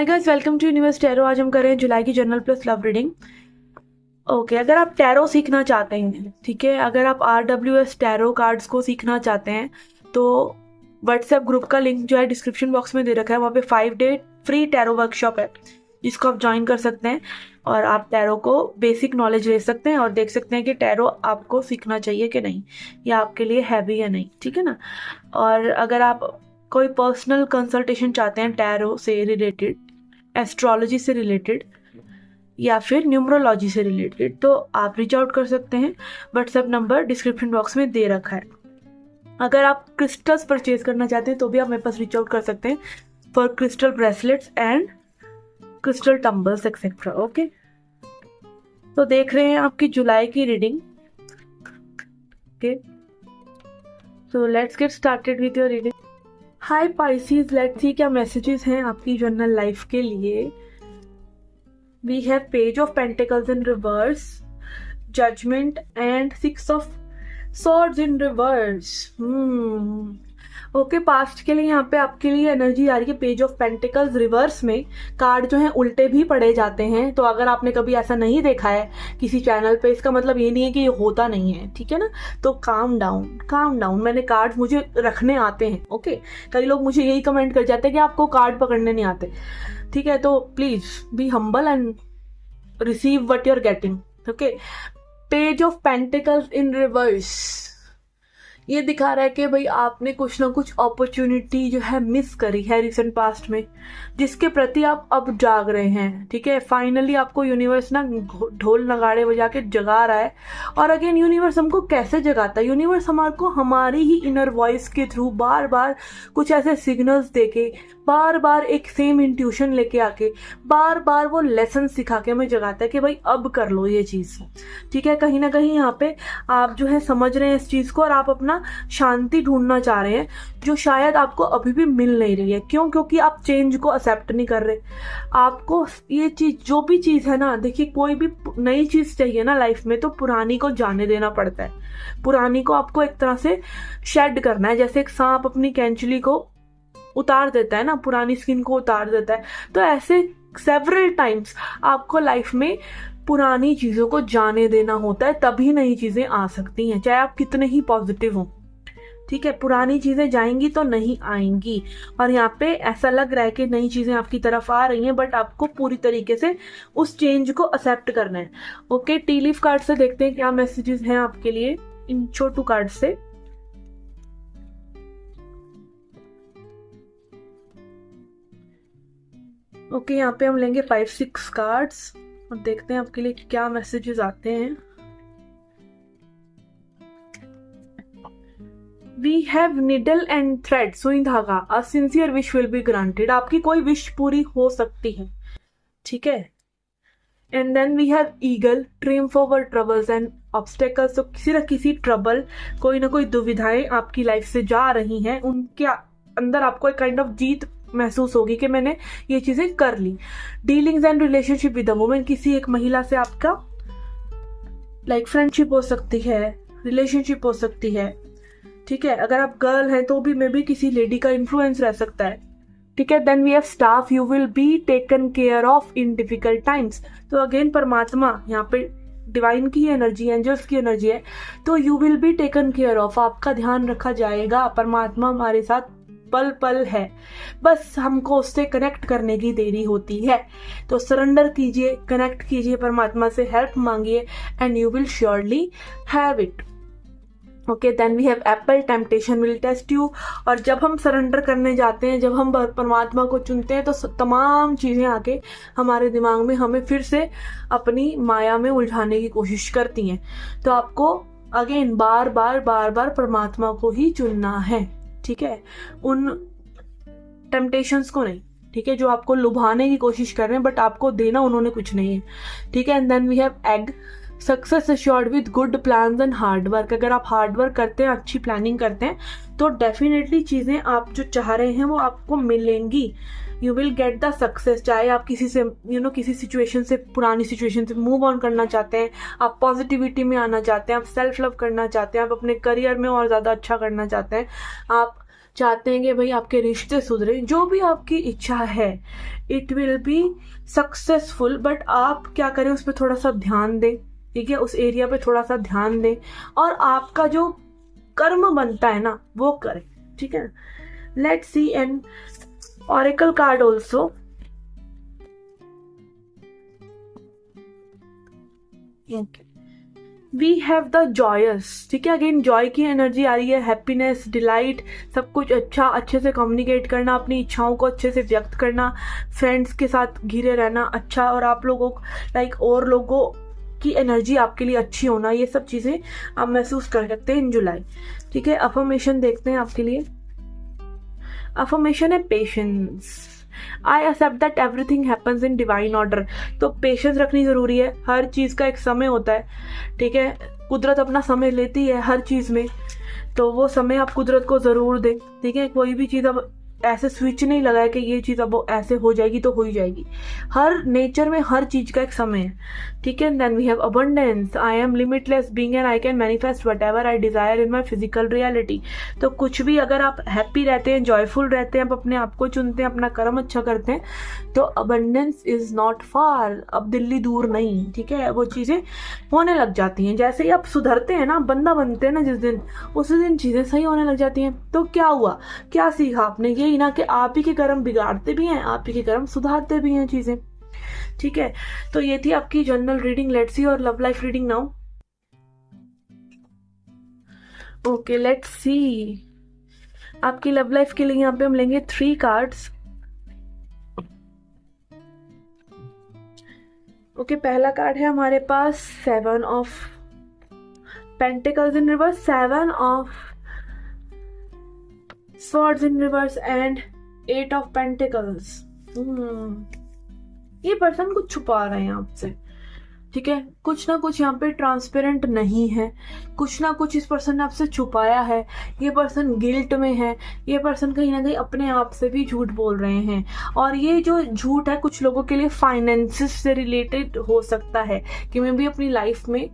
Hi guys, welcome to universe tarot. आज हम कर रहे हैं जुलाई की general plus love reading. Okay, अगर आप टैरो सीखना चाहते हैं, ठीक है, अगर आप RWS टैरो कार्ड्स को सीखना चाहते हैं तो व्हाट्सएप ग्रुप का लिंक जो है डिस्क्रिप्शन बॉक्स में दे रखा है। वहाँ पे 5 डे फ्री टैरो वर्कशॉप है जिसको आप ज्वाइन कर सकते हैं और आप टैरो को बेसिक नॉलेज ले सकते हैं और देख सकते हैं कि टैरो आपको सीखना चाहिए कि नहीं, या आपके लिए है भी या नहीं, ठीक है ना। और अगर आप कोई पर्सनल कंसल्टेशन चाहते हैं टैरो से रिलेटेड, एस्ट्रोलॉजी से रिलेटेड या फिर न्यूमरोलॉजी से रिलेटेड, तो आप रीच आउट कर सकते हैं। व्हाट्सएप नंबर डिस्क्रिप्शन बॉक्स में दे रखा है। अगर आप क्रिस्टल्स परचेज करना चाहते हैं तो भी आप मेरे पास रीच आउट कर सकते हैं for crystal bracelets and crystal tumbles etcetera. Okay, तो देख रहे हैं आपकी जुलाई की reading. Okay, so let's get started with your reading. Hi Pisces, let's see क्या मैसेजेस हैं आपकी जनरल लाइफ के लिए। We have page of pentacles in reverse, judgement and 6 of swords in reverse. Okay, past के लिए यहाँ पे आपके लिए एनर्जी आ रही है पेज ऑफ पेंटिकल्स रिवर्स में। कार्ड जो है उल्टे भी पढ़े जाते हैं, तो अगर आपने कभी ऐसा नहीं देखा है किसी चैनल पे, इसका मतलब ये नहीं है कि ये होता नहीं है, ठीक है ना। तो काम डाउन, काम डाउन। मैंने कार्ड मुझे रखने आते हैं। ओके, कई लोग मुझे यही कमेंट कर जाते हैं कि आपको कार्ड पकड़ने नहीं आते, ठीक है। तो please be humble and receive what you are getting. Okay, page of pentacles in reverse ये दिखा रहा है कि भाई आपने कुछ ना कुछ अपॉर्चुनिटी जो है मिस करी है रिसेंट पास्ट में, जिसके प्रति आप अब जाग रहे हैं, ठीक है। फाइनली आपको यूनिवर्स ना ढोल नगाड़े बजा के जगा रहा है। और अगेन यूनिवर्स हमको कैसे जगाता है? यूनिवर्स हमारे को हमारी ही इनर वॉइस के थ्रू बार बार कुछ ऐसे सिग्नल्स देके, बार बार एक सेम इंट्यूशन लेके आके, बार बार वो लेसन सिखा के हमें जगाता है कि भाई अब कर लो ये चीज़, ठीक है। कहीं ना कहीं यहाँ पे आप जो है समझ रहे हैं इस चीज़ को और आप अपना शांति ढूंढना चाह रहे हैं जो शायद आपको अभी भी मिल नहीं रही है। क्यों? क्योंकि आप चेंज को एक्सेप्ट नहीं कर रहे। आपको ये चीज़, जो भी चीज़ है ना, देखिए कोई भी नई चीज़ चाहिए ना लाइफ में तो पुरानी को जाने देना पड़ता है। पुरानी को आपको एक तरह से शेड करना है, जैसे एक सांप अपनी कैंचली को उतार देता है ना, पुरानी स्किन को उतार देता है। तो ऐसे सेवरल टाइम्स आपको लाइफ में पुरानी चीज़ों को जाने देना होता है, तभी नई चीज़ें आ सकती हैं, चाहे आप कितने ही पॉजिटिव हों, ठीक है। पुरानी चीज़ें जाएंगी तो नहीं आएंगी। और यहाँ पे ऐसा लग रहा है कि नई चीज़ें आपकी तरफ आ रही हैं, बट आपको पूरी तरीके से उस चेंज को एक्सेप्ट करना है। ओके, टी लीफ कार्ड से देखते हैं क्या मैसेजेस हैं आपके लिए इन छोटू कार्ड से। ओके, यहाँ पे हम लेंगे 5-6 कार्ड्स और देखते हैं आपके लिए क्या मैसेजेस आते हैं। We have needle and thread, सुई धागा। A sincere wish will be granted. आपकी कोई विश पूरी हो सकती है, ठीक है। And then we have eagle, triumph over troubles and obstacles. तो किसी न किसी ट्रबल, कोई ना कोई दुविधाएं आपकी लाइफ से जा रही हैं, उनके अंदर आपको एक काइंड ऑफ जीत महसूस होगी कि मैंने ये चीजें कर ली। Dealings and relationship with a woman, किसी एक महिला से आपका लाइक फ्रेंडशिप हो सकती है, रिलेशनशिप हो सकती है, ठीक है। अगर आप गर्ल हैं तो भी मे बी किसी लेडी का इन्फ्लुएंस रह सकता है, ठीक है। Then we have staff, you will be taken care of in difficult times. तो अगेन परमात्मा, यहाँ पे डिवाइन की एनर्जी, एंजल्स की एनर्जी है, तो you will be taken care of, आपका ध्यान रखा जाएगा। परमात्मा हमारे साथ पल पल है, बस हमको उससे कनेक्ट करने की देरी होती है। तो सरेंडर कीजिए, कनेक्ट कीजिए परमात्मा से, हेल्प मांगिए and you will surely have it. Okay, then we have apple, temptation will test you. और जब हम सरेंडर करने जाते हैं, जब हम परमात्मा को चुनते हैं, तो तमाम चीज़ें आके हमारे दिमाग में हमें फिर से अपनी माया में उलझाने की कोशिश करती हैं। तो आपको अगेन बार बार बार बार परमात्मा को ही चुनना है, ठीक है, उन टेम्पटेशंस को नहीं, ठीक है, जो आपको लुभाने की कोशिश कर रहे हैं बट आपको देना उन्होंने कुछ नहीं है, ठीक है। And then we have egg, success assured with good plans and hard work. अगर आप हार्ड वर्क करते हैं, अच्छी प्लानिंग करते हैं, तो डेफिनेटली चीज़ें आप जो चाह रहे हैं वो आपको मिलेंगी। You will get the success. चाहे आप किसी से किसी सिचुएशन से, पुरानी सिचुएशन से मूव ऑन करना चाहते हैं, आप पॉजिटिविटी में आना चाहते हैं, आप सेल्फ लव करना चाहते हैं, आप अपने करियर में और ज़्यादा अच्छा करना चाहते हैं, आप चाहते हैं कि भाई आपके रिश्ते सुधरे, जो भी आपकी इच्छा है, it will be successful. But आप क्या करें, उस पर थोड़ा सा ध्यान दें, ठीक है, उस एरिया पे थोड़ा सा ध्यान दें और आपका जो कर्म बनता है ना वो करें, ठीक है। Let's see an oracle card also. Okay. We have the joyous, ठीक है, अगेन जॉय की एनर्जी आ रही है, हैप्पीनेस, डिलाइट, सब कुछ अच्छा, अच्छे से कम्युनिकेट करना, अपनी इच्छाओं को अच्छे से व्यक्त करना, फ्रेंड्स के साथ घिरे रहना अच्छा, और आप लोगों और लोगों की एनर्जी आपके लिए अच्छी होना, ये सब चीज़ें आप महसूस कर सकते हैं इन जुलाई, ठीक है। अफर्मेशन देखते हैं आपके लिए। अफर्मेशन है patience. I accept that everything happens in divine order. तो पेशेंस रखनी ज़रूरी है, हर चीज़ का एक समय होता है, ठीक है। कुदरत अपना समय लेती है हर चीज़ में, तो वो समय आप कुदरत को ज़रूर दें, ठीक है। कोई भी चीज़ अब ऐसे स्विच नहीं लगाए कि ये चीज़ अब ऐसे हो जाएगी तो हो ही जाएगी, हर नेचर में हर चीज़ का एक समय है, ठीक है। Then we have abundance. I am limitless being and I can manifest whatever I desire in my physical reality. तो कुछ भी अगर आप हैप्पी रहते हैं, जॉयफुल रहते हैं, आप अपने आप को चुनते हैं, अपना कर्म अच्छा करते हैं, तो अबंडेंस इज़ नॉट फार, अब दिल्ली दूर नहीं, ठीक है। वो चीज़ें होने लग जाती हैं, जैसे ही आप सुधरते हैं ना, बंदा बनते हैं ना जिस दिन, उसी दिन चीज़ें सही होने लग जाती हैं। तो क्या हुआ, क्या सीखा आपने, यही ना कि आप ही के कर्म बिगाड़ते भी हैं, आप ही के कर्म सुधारते भी हैं चीज़ें, ठीक है। तो ये थी आपकी जनरल रीडिंग। लेट्स सी और love life reading now. Okay, let's see आपकी लव लाइफ के लिए यहाँ पे हम लेंगे 3 कार्ड्स। ओके, पहला कार्ड है हमारे पास 7 of pentacles in reverse, 7 of swords in reverse and 8 of pentacles। ये पर्सन कुछ छुपा रहे हैं आपसे, ठीक है। कुछ ना कुछ यहाँ पे ट्रांसपेरेंट नहीं है, कुछ ना कुछ इस पर्सन ने आपसे छुपाया है। ये पर्सन गिल्ट में है, ये पर्सन कहीं ना कहीं अपने आप से भी झूठ बोल रहे हैं, और ये जो झूठ है कुछ लोगों के लिए फाइनेंसिस से रिलेटेड हो सकता है, कि मैं भी अपनी लाइफ में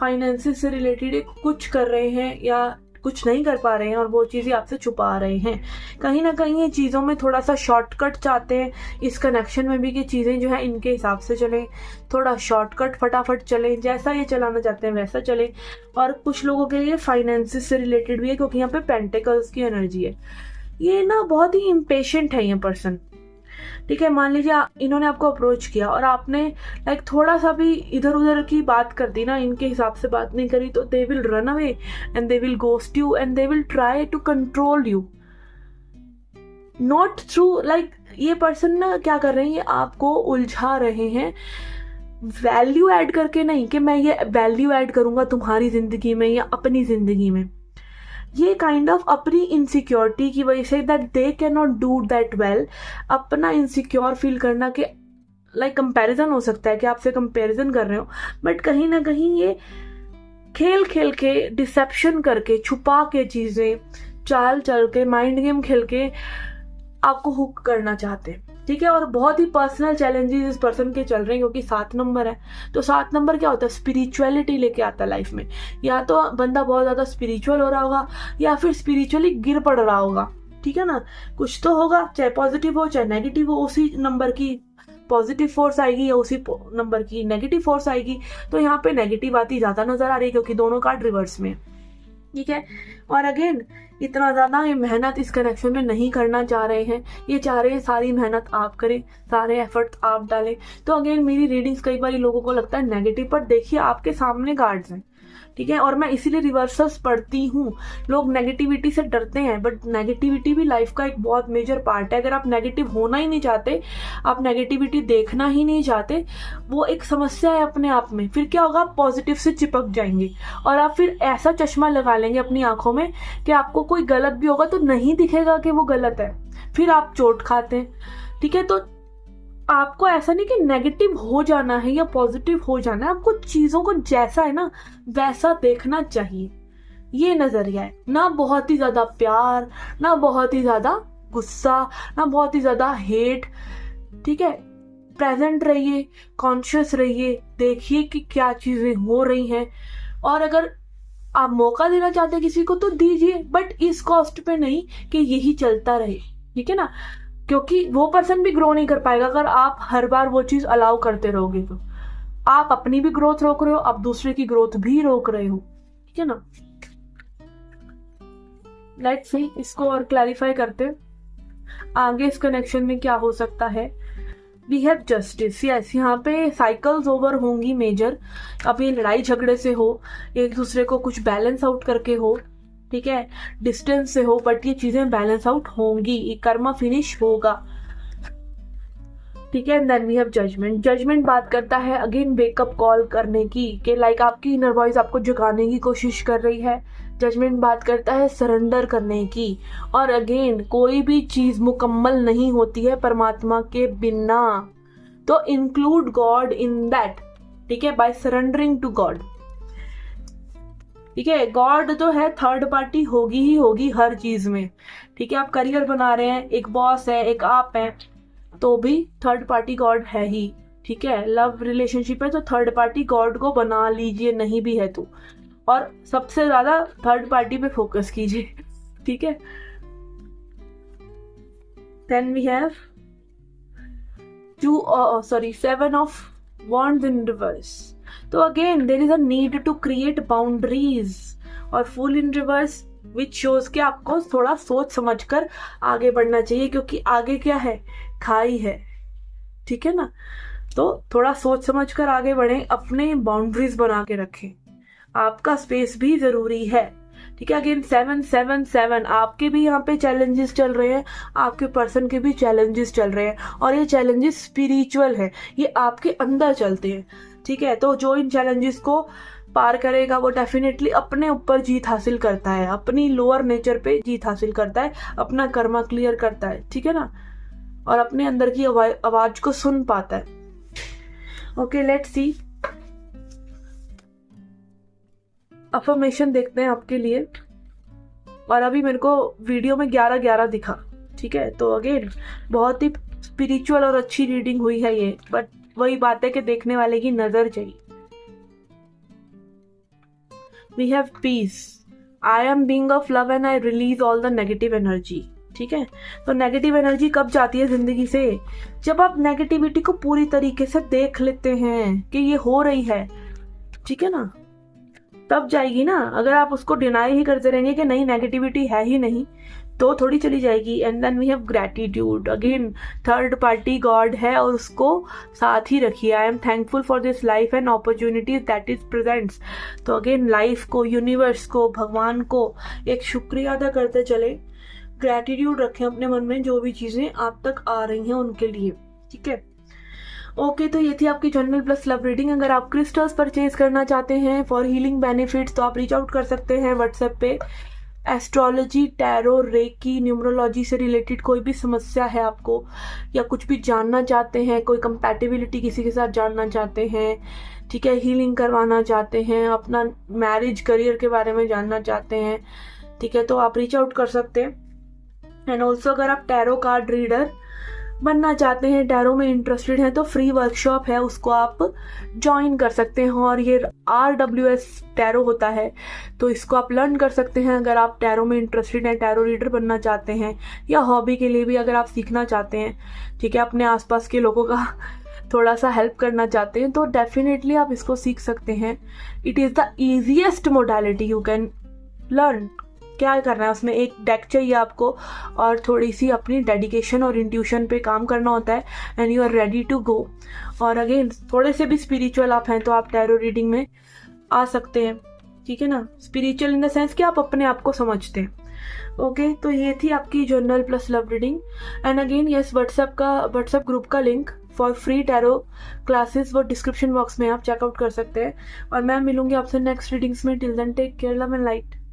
फाइनेंसिस से रिलेटेड कुछ कर रहे हैं या कुछ नहीं कर पा रहे हैं और वो चीज़ें आपसे छुपा रहे हैं। कहीं ना कहीं ये चीज़ों में थोड़ा सा शॉर्टकट चाहते हैं, इस कनेक्शन में भी कि चीज़ें जो है इनके हिसाब से चलें, थोड़ा शॉर्टकट फटाफट चलें, जैसा ये चलाना चाहते हैं वैसा चले। और कुछ लोगों के लिए फाइनेंसिस से रिलेटेड भी है, क्योंकि यहाँ पे पेंटिकल्स की एनर्जी है। ये ना बहुत ही इम्पेशेंट है ये पर्सन, ठीक है। मान लीजिए इन्होंने आपको अप्रोच किया और आपने थोड़ा सा भी इधर उधर की बात कर दी ना, इनके हिसाब से बात नहीं करी, तो they will run away and they will ghost you and they will try to control you, not through ये पर्सन ना क्या कर रहे हैं, ये आपको उलझा रहे हैं, वैल्यू ऐड करके नहीं, कि मैं ये वैल्यू ऐड करूंगा तुम्हारी जिंदगी में या अपनी जिंदगी में। ये काइंड ऑफ अपनी इनसिक्योरिटी की वजह से, that they can not do that well, अपना इनसिक्योर फील करना, कि कंपैरिजन हो सकता है कि आपसे कंपैरिजन कर रहे हो, बट कहीं ना कहीं ये खेल खेल के, डिसेप्शन करके, छुपा के चीजें, चाल चल के, माइंड गेम खेल के आपको हुक करना चाहते हैं, ठीक है। और बहुत ही पर्सनल चैलेंजेस इस पर्सन के चल रहे हैं, क्योंकि 7 नंबर है, तो 7 नंबर क्या होता है, स्पिरिचुअलिटी लेके आता है लाइफ में। या तो बंदा बहुत ज्यादा स्पिरिचुअल हो रहा होगा, या फिर स्पिरिचुअली गिर पड़ रहा होगा, ठीक है ना, कुछ तो होगा, चाहे पॉजिटिव हो चाहे नेगेटिव हो, उसी नंबर की पॉजिटिव फोर्स आएगी या उसी नंबर की नेगेटिव फोर्स आएगी। तो यहाँ पे नेगेटिव आती ज्यादा नजर आ रही है, क्योंकि दोनों कार्ड रिवर्स में, ठीक है। और अगेन इतना ज़्यादा ये मेहनत इस कनेक्शन में नहीं करना चाह रहे हैं, ये चाह रहे हैं सारी मेहनत आप करें, सारे एफर्ट्स आप डालें। तो अगेन मेरी रीडिंग्स कई बार लोगों को लगता है नेगेटिव, पर देखिए आपके सामने कार्ड्स हैं, ठीक है। और मैं इसीलिए रिवर्सल्स पढ़ती हूँ। लोग नेगेटिविटी से डरते हैं, बट नेगेटिविटी भी लाइफ का एक बहुत मेजर पार्ट है। अगर आप नेगेटिव होना ही नहीं चाहते, आप नेगेटिविटी देखना ही नहीं चाहते, वो एक समस्या है अपने आप में, फिर क्या होगा, आप पॉजिटिव से चिपक जाएंगे और आप फिर ऐसा चश्मा लगा लेंगे अपनी आंखों में कि आपको कोई गलत भी होगा तो नहीं दिखेगा कि वो गलत है, फिर आप चोट खाते हैं, ठीक है। तो आपको ऐसा नहीं कि नेगेटिव हो जाना है या पॉजिटिव हो जाना है, आपको चीजों को जैसा है ना वैसा देखना चाहिए। ये नजरिया है, ना बहुत ही ज्यादा प्यार, ना बहुत ही ज्यादा गुस्सा, ना बहुत ही ज्यादा हेट, ठीक है। प्रेजेंट रहिए, कॉन्शियस रहिए, देखिए कि क्या चीजें हो रही हैं। और अगर आप मौका देना चाहते हैं किसी को तो दीजिए, बट इस कॉस्ट पे नहीं कि यही चलता रहे, ठीक है ना, क्योंकि वो पर्सन भी ग्रो नहीं कर पाएगा अगर आप हर बार वो चीज अलाउ करते रहोगे। तो आप अपनी भी ग्रोथ रोक रहे हो, आप दूसरे की ग्रोथ भी रोक रहे हो, ठीक है ना। लेट्स सी, इसको और क्लैरिफाई करते आगे इस कनेक्शन में क्या हो सकता है। वी हैव जस्टिस, यस, यहाँ पे साइकिल्स ओवर होंगी मेजर। अब ये लड़ाई झगड़े से हो, एक दूसरे को कुछ बैलेंस आउट करके हो, ठीक है, डिस्टेंस से हो, बट ये चीजें बैलेंस आउट होंगी, ये कर्मा फिनिश होगा, ठीक है। Then we have judgement. Judgement बात करता है अगेन वेकअप कॉल करने की, कि लाइक आपकी इनर वॉइस आपको जगाने की कोशिश कर रही है। जजमेंट बात करता है सरेंडर करने की, और अगेन कोई भी चीज मुकम्मल नहीं होती है परमात्मा के बिना, तो इंक्लूड गॉड इन दैट, ठीक है, बाय सरेंडरिंग टू गॉड, ठीक है। गॉड जो है थर्ड पार्टी होगी ही होगी हर चीज में, ठीक है। आप करियर बना रहे हैं, एक बॉस है, एक आप है, तो भी थर्ड पार्टी गॉड है ही, ठीक है। लव रिलेशनशिप है तो थर्ड पार्टी गॉड को बना लीजिए, नहीं भी है तो, और सबसे ज्यादा थर्ड पार्टी पे फोकस कीजिए, ठीक है। Then we have seven of wands in reverse. तो again there is a need to create boundaries, और fool in reverse which shows के आपको थोड़ा सोच समझ कर आगे बढ़ना चाहिए, क्योंकि आगे क्या है, खाई है, ठीक है ना। तो थोड़ा सोच समझ कर आगे बढ़े, अपने बाउंड्रीज बना के रखें, आपका स्पेस भी जरूरी है, ठीक है। अगेन 777, आपके भी यहाँ पे चैलेंजेस चल रहे हैं, आपके पर्सन के भी चैलेंजेस चल रहे हैं, और ये चैलेंजेस स्पिरिचुअल है, ये आपके अंदर चलते हैं, ठीक है। तो जो इन चैलेंजेस को पार करेगा वो डेफिनेटली अपने ऊपर जीत हासिल करता है, अपनी लोअर नेचर पे जीत हासिल करता है, अपना कर्मा क्लियर करता है, ठीक है ना, और अपने अंदर की आवाज को सुन पाता है। ओके, लेट्स सी, अफर्मेशन देखते हैं आपके लिए। और अभी मेरे को वीडियो में 11-11 दिखा, ठीक है, तो अगेन बहुत ही स्पिरिचुअल और अच्छी रीडिंग हुई है ये, बट वही बात है कि देखने वाले की नजर चाहिए। We have peace, I am being of love and I release all the negative energy, ठीक है। तो नेगेटिव एनर्जी कब जाती है जिंदगी से, जब आप नेगेटिविटी को पूरी तरीके से देख लेते हैं कि ये हो रही है, ठीक है ना, तब जाएगी ना। अगर आप उसको डिनाई ही करते रहेंगे कि नहीं नेगेटिविटी है ही नहीं, तो थोड़ी चली जाएगी। And then we have gratitude, again third party God है और उसको साथ ही रखिए। I am thankful for this life and opportunities that is presents. तो अगेन लाइफ को, यूनिवर्स को, भगवान को एक शुक्रिया अदा करते चले, ग्रैटिट्यूड रखें अपने मन में जो भी चीजें आप तक आ रही हैं उनके लिए, ठीक है। ओके, तो ये थी आपकी जनरल प्लस लव रीडिंग। अगर आप क्रिस्टल्स परचेज करना चाहते हैं फॉर हीलिंग बेनिफिट्स तो आप रीच आउट कर सकते हैं व्हाट्सएप पे। एस्ट्रोलॉजी, टैरो, रेकी, न्यूमरोलॉजी से रिलेटेड कोई भी समस्या है आपको, या कुछ भी जानना चाहते हैं, कोई कंपैटिबिलिटी किसी के साथ जानना चाहते हैं, ठीक है, हीलिंग करवाना चाहते हैं, अपना मैरिज करियर के बारे में जानना चाहते हैं, ठीक है, तो आप रीच आउट कर सकते हैं। एंड ऑल्सो अगर आप टैरो कार्ड रीडर बनना चाहते हैं, टैरो में इंटरेस्टेड हैं, तो फ्री वर्कशॉप है, उसको आप ज्वाइन कर सकते हैं। और ये RWS टैरो होता है, तो इसको आप लर्न कर सकते हैं अगर आप टैरो में इंटरेस्टेड हैं, टैरो रीडर बनना चाहते हैं, या हॉबी के लिए भी अगर आप सीखना चाहते हैं, ठीक है, अपने आसपास के लोगों का थोड़ा सा हेल्प करना चाहते हैं, तो डेफिनेटली आप इसको सीख सकते हैं। It is the easiest modality you can learn. क्या करना है उसमें, एक डेक चाहिए आपको और थोड़ी सी अपनी डेडिकेशन और इंट्यूशन पे काम करना होता है, and you are ready to go. और अगेन थोड़े से भी स्पिरिचुअल आप हैं तो आप टैरो रीडिंग में आ सकते हैं, ठीक है ना, स्पिरिचुअल इन द सेंस कि आप अपने आप को समझते हैं। ओके, तो ये थी आपकी general plus love reading. And again yes, WhatsApp group का link for free tarot classes वो डिस्क्रिप्शन बॉक्स में आप चेकआउट कर सकते हैं। और मैं मिलूंगी आपसे नेक्स्ट रीडिंग्स में। Till then take care, love and light.